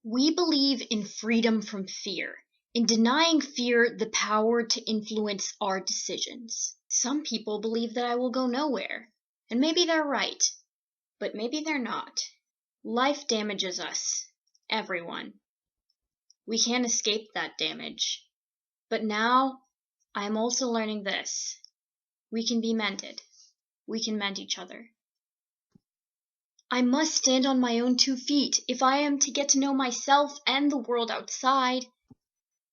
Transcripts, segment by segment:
We believe in freedom from fear, in denying fear the power to influence our decisions. Some people believe that I will go nowhere, and maybe they're right, but maybe they're not. Life damages us, everyone. We can't escape that damage. But now, I am also learning this. We can be mended. We can mend each other. I must stand on my own 2 feet if I am to get to know myself and the world outside.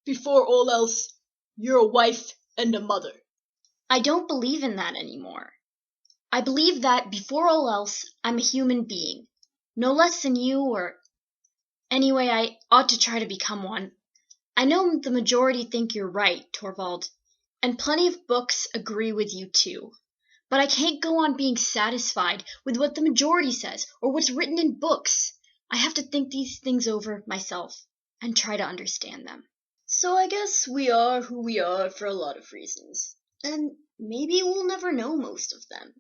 Before all else, you're a wife and a mother. I don't believe in that anymore. I believe that, before all else, I'm a human being. No less than you, or... Anyway, I ought to try to become one. I know the majority think you're right, Torvald, and plenty of books agree with you too. But I can't go on being satisfied with what the majority says or what's written in books. I have to think these things over myself and try to understand them. So I guess we are who we are for a lot of reasons. And maybe we'll never know most of them.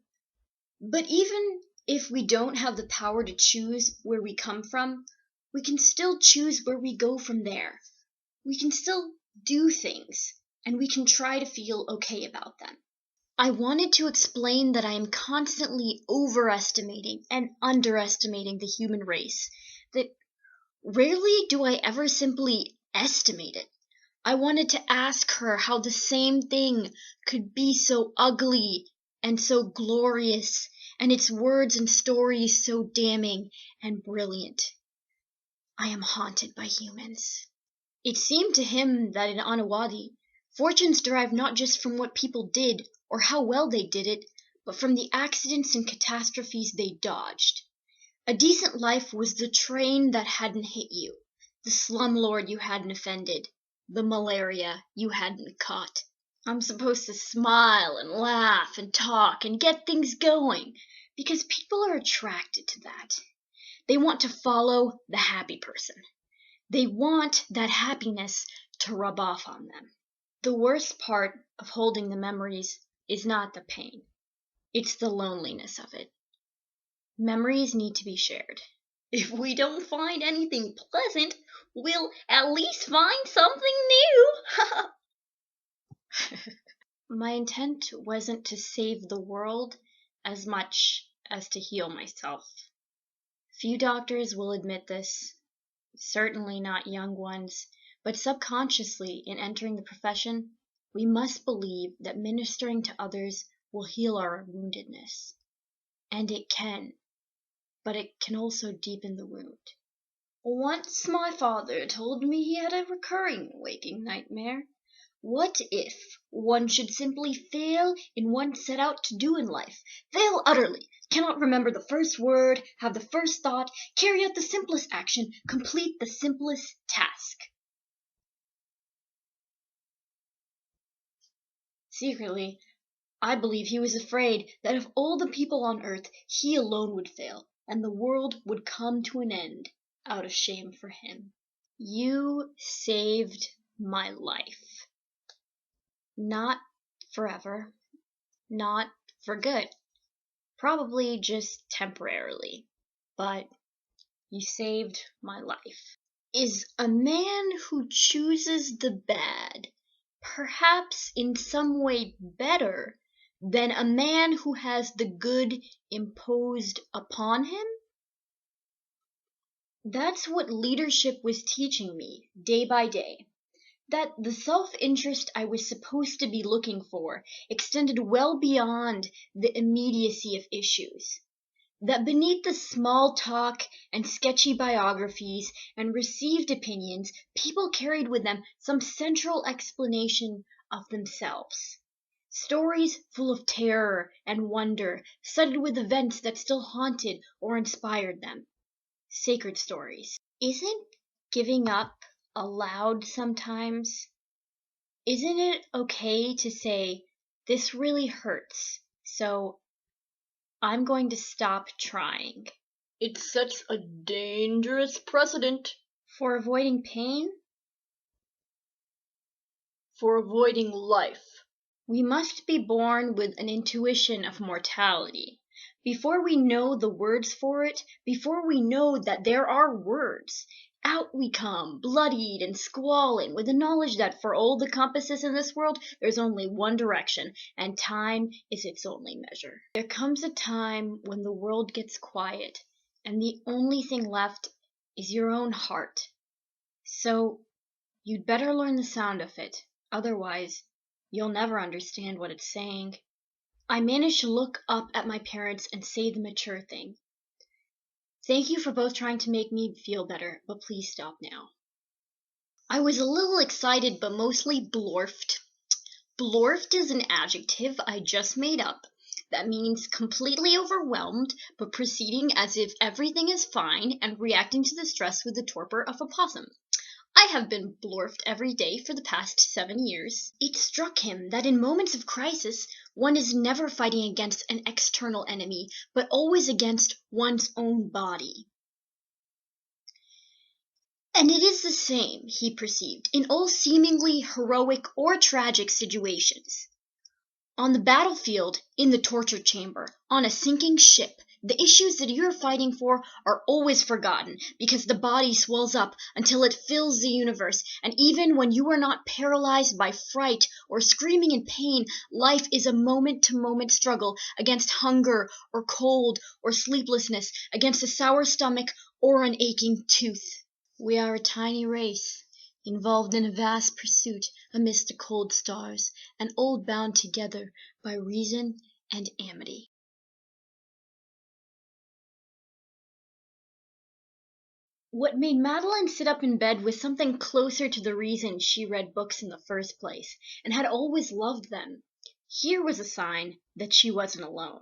But even if we don't have the power to choose where we come from, we can still choose where we go from there. We can still do things, and we can try to feel okay about them. I wanted to explain that I am constantly overestimating and underestimating the human race, that rarely do I ever simply estimate it. I wanted to ask her how the same thing could be so ugly and so glorious, and its words and stories so damning and brilliant. I am haunted by humans. It seemed to him that in Anawadi, fortunes derived not just from what people did or how well they did it, but from the accidents and catastrophes they dodged. A decent life was the train that hadn't hit you, the slumlord you hadn't offended, the malaria you hadn't caught. I'm supposed to smile and laugh and talk and get things going, because people are attracted to that. They want to follow the happy person. They want that happiness to rub off on them. The worst part of holding the memories is not the pain. It's the loneliness of it. Memories need to be shared. If we don't find anything pleasant, we'll at least find something new. My intent wasn't to save the world as much as to heal myself. Few doctors will admit this, certainly not young ones, but subconsciously, in entering the profession, we must believe that ministering to others will heal our woundedness. And it can, but it can also deepen the wound. Once my father told me he had a recurring waking nightmare. What if one should simply fail in what one set out to do in life? Fail utterly, cannot remember the first word, have the first thought, carry out the simplest action, complete the simplest task. Secretly, I believe he was afraid that of all the people on earth, he alone would fail, and the world would come to an end out of shame for him. You saved my life. Not forever. Not for good. Probably just temporarily. But you saved my life. Is a man who chooses the bad perhaps in some way better than a man who has the good imposed upon him? That's what leadership was teaching me, day by day. That the self-interest I was supposed to be looking for extended well beyond the immediacy of issues. That beneath the small talk and sketchy biographies and received opinions, people carried with them some central explanation of themselves. Stories full of terror and wonder, studded with events that still haunted or inspired them. Sacred stories. Isn't giving up allowed sometimes? Isn't it okay to say, this really hurts, so I'm going to stop trying? It sets a dangerous precedent. For avoiding pain? For avoiding life. We must be born with an intuition of mortality. Before we know the words for it, before we know that there are words, Out we come, bloodied and squalling, with the knowledge that for all the compasses in this world, there's only one direction, and time is its only measure. There comes a time when the world gets quiet, and the only thing left is your own heart. So you'd better learn the sound of it, otherwise you'll never understand what it's saying. I managed to look up at my parents and say the mature thing. Thank you for both trying to make me feel better, but please stop now. I was a little excited, but mostly blorfed. Blorfed is an adjective I just made up that means completely overwhelmed, but proceeding as if everything is fine and reacting to the stress with the torpor of a possum. I have been blorfed every day for the past 7 years. It struck him that in moments of crisis, one is never fighting against an external enemy, but always against one's own body. And it is the same, he perceived, in all seemingly heroic or tragic situations. On the battlefield, in the torture chamber, on a sinking ship, the issues that you're fighting for are always forgotten because the body swells up until it fills the universe, and even when you are not paralyzed by fright or screaming in pain, life is a moment-to-moment struggle against hunger or cold or sleeplessness, against a sour stomach or an aching tooth. We are a tiny race, involved in a vast pursuit amidst the cold stars, and all bound together by reason and amity. What made Madeline sit up in bed was something closer to the reason she read books in the first place, and had always loved them. Here was a sign that she wasn't alone.